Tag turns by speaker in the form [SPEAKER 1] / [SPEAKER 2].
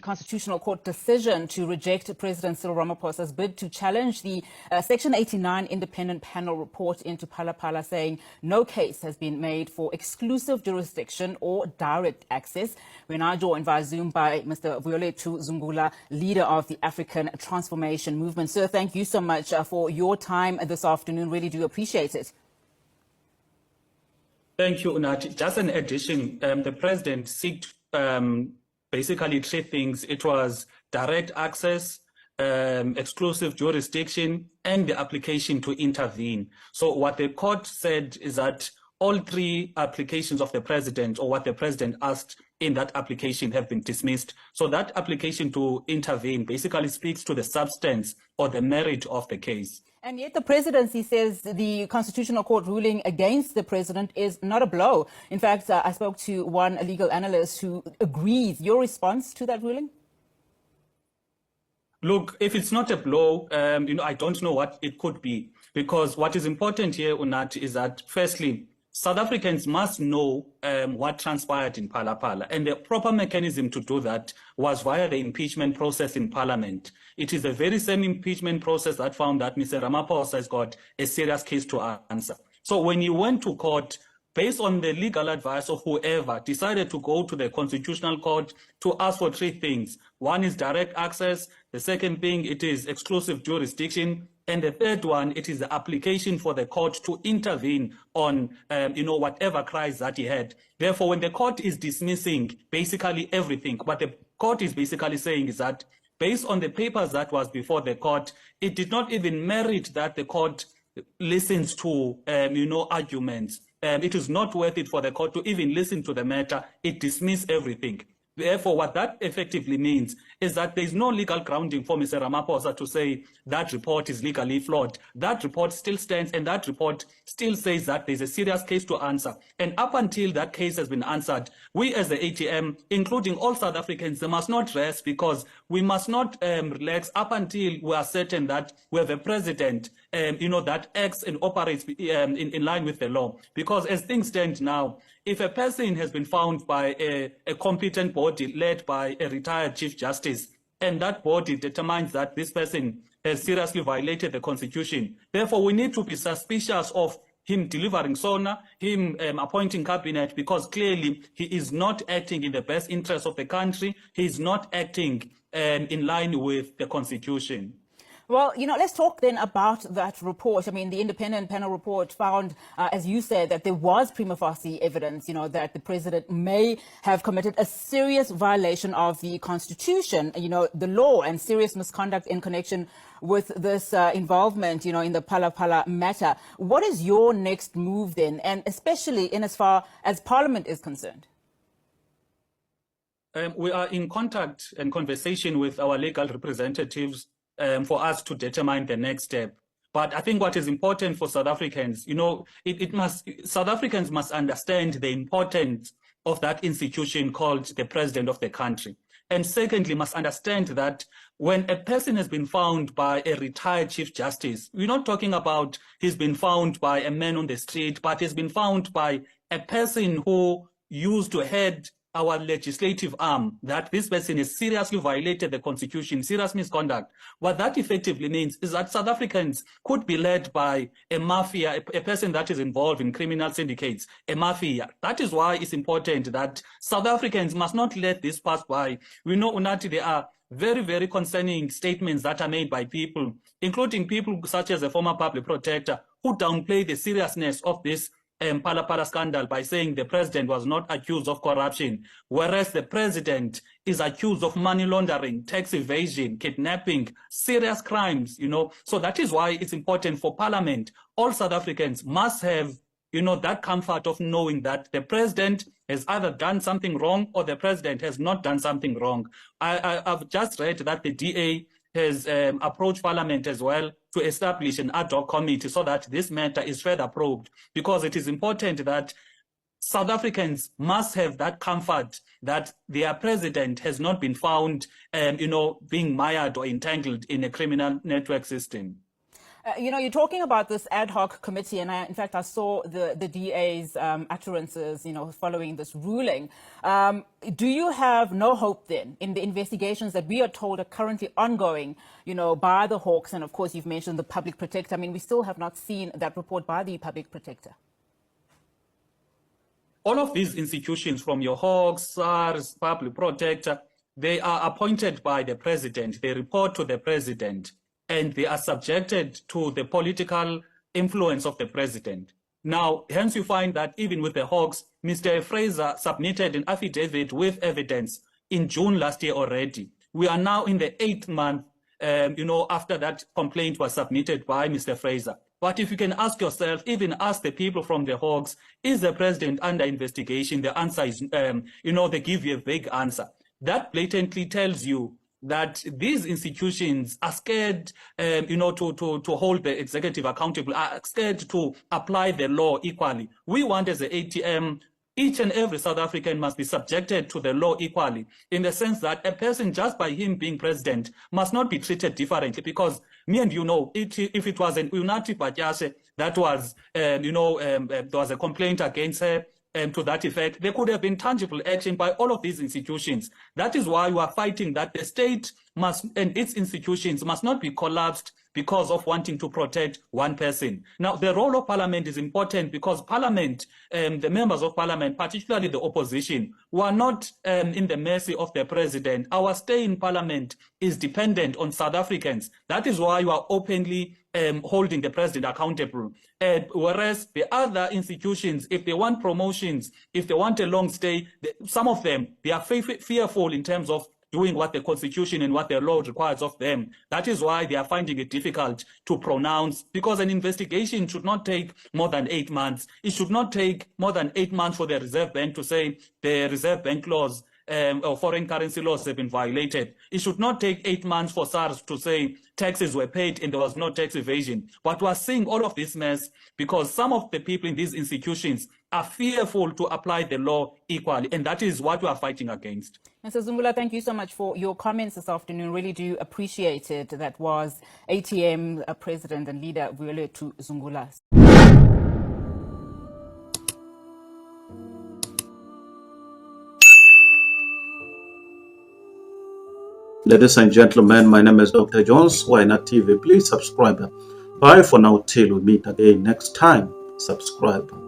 [SPEAKER 1] Constitutional Court decision to reject President Cyril Ramaphosa's bid to challenge the Section 89 independent panel report into Phala Phala, saying no case has been made for exclusive jurisdiction or direct access. We're now joined via Zoom by Mr. Vuyolethu Zungula, leader of the African Transformation Movement. Sir, thank you so much for your time this afternoon. Really do appreciate it.
[SPEAKER 2] Thank you, Unati. Just an addition, the president sought basically three things. It was direct access, exclusive jurisdiction, and the application to intervene. So what the court said is that all three applications of the president, or what the president asked in that application, have been dismissed. So that application to intervene basically speaks to the substance or the merit of the case.
[SPEAKER 1] And yet the presidency says the Constitutional Court ruling against the president is not a blow. In fact, I spoke to one legal analyst who agrees. Your response to that ruling?
[SPEAKER 2] Look, if it's not a blow, I don't know what it could be. Because what is important here, Unati, is that firstly, South Africans must know what transpired in Phala Phala. And the proper mechanism to do that was via the impeachment process in Parliament. It is the very same impeachment process that found that Mr. Ramaphosa has got a serious case to answer. So when you went to court, based on the legal advice of whoever, decided to go to the Constitutional Court to ask for three things. One is direct access. The second thing, it is exclusive jurisdiction. And the third one, it is the application for the court to intervene on, whatever cries that he had. Therefore, when the court is dismissing basically everything, what the court is basically saying is that based on the papers that was before the court, it did not even merit that the court listens to, arguments. It is not worth it for the court to even listen to the matter. It dismissed everything. Therefore, what that effectively means is that there is no legal grounding for Mr. Ramaphosa to say that report is legally flawed. That report still stands, and that report still says that there's a serious case to answer. And up until that case has been answered, we as the ATM, including all South Africans, they must not rest, because we must not relax up until we are certain that we have a president that acts and operates in line with the law. Because as things stand now, if a person has been found by a competent body led by a retired Chief Justice, and that body determines that this person has seriously violated the Constitution, therefore we need to be suspicious of him delivering SONA, him appointing cabinet, because clearly he is not acting in the best interest of the country. He is not acting in line with the Constitution.
[SPEAKER 1] Well, let's talk then about that report. I mean, the independent panel report found, as you said, that there was prima facie evidence, that the president may have committed a serious violation of the Constitution, the law, and serious misconduct in connection with this involvement, in the Phala Phala matter. What is your next move then, and especially in as far as Parliament is concerned?
[SPEAKER 2] We are in contact and conversation with our legal representatives for us to determine the next step. But I think what is important for South Africans, South Africans must understand the importance of that institution called the president of the country. And secondly, must understand that when a person has been found by a retired Chief Justice, we're not talking about he's been found by a man on the street, but he's been found by a person who used to head our legislative arm, that this person has seriously violated the Constitution, serious misconduct. What that effectively means is that South Africans could be led by a mafia, a person that is involved in criminal syndicates, a mafia. That is why it's important that South Africans must not let this pass by. We know, Unati, there are very, very concerning statements that are made by people, including people such as the former public protector, who downplay the seriousness of this Phala Phala scandal by saying the president was not accused of corruption, whereas the president is accused of money laundering, tax evasion, kidnapping, serious crimes, So that is why it's important for Parliament. All South Africans must have, that comfort of knowing that the president has either done something wrong or the president has not done something wrong. I've just read that the DA has approached Parliament as well to establish an ad hoc committee so that this matter is further probed, because it is important that South Africans must have that comfort that their president has not been found, being mired or entangled in a criminal network system.
[SPEAKER 1] You're talking about this ad hoc committee, and in fact, I saw the DA's utterances, following this ruling. Do you have no hope then in the investigations that we are told are currently ongoing, by the Hawks? And of course, you've mentioned the public protector. I mean, we still have not seen that report by the public protector.
[SPEAKER 2] All of these institutions, from your Hawks, SARS, public protector, they are appointed by the president. They report to the president, and they are subjected to the political influence of the president. Now, hence you find that even with the Hawks, Mr. Fraser submitted an affidavit with evidence in June last year already. We are now in the 8th month, after that complaint was submitted by Mr. Fraser. But if you can ask yourself, even ask the people from the Hawks, is the president under investigation? The answer is, they give you a vague answer. That blatantly tells you that these institutions are scared, to hold the executive accountable, are scared to apply the law equally. We want, as the ATM, each and every South African must be subjected to the law equally, in the sense that a person, just by him being president, must not be treated differently. Because me and if it was an Unathi Bhatyashe that was, there was a complaint against her, to that effect, there could have been tangible action by all of these institutions. That is why we are fighting that the state must, and its institutions must not be collapsed because of wanting to protect one person. Now, the role of parliament is important because parliament, the members of parliament, particularly the opposition, were not in the mercy of the president. Our stay in parliament is dependent on South Africans. That is why you are openly holding the president accountable. Whereas the other institutions, if they want promotions, if they want a long stay, some of them, they are fearful in terms of doing what the constitution and what the law requires of them. That is why they are finding it difficult to pronounce, because an investigation should not take more than 8 months. It should not take more than 8 months for the Reserve Bank to say the Reserve Bank laws or foreign currency laws have been violated. It should not take 8 months for SARS to say taxes were paid and there was no tax evasion. But we're seeing all of this mess because some of the people in these institutions are fearful to apply the law equally, and that is what we are fighting against.
[SPEAKER 1] Mr. Zungula, thank you so much for your comments this afternoon. Really do appreciate it. That was ATM President and Leader Vuyolethu Zungula.
[SPEAKER 3] Ladies and gentlemen, my name is Dr. Jones, Why Not TV. Please subscribe. Bye for now till we meet again next time. Subscribe.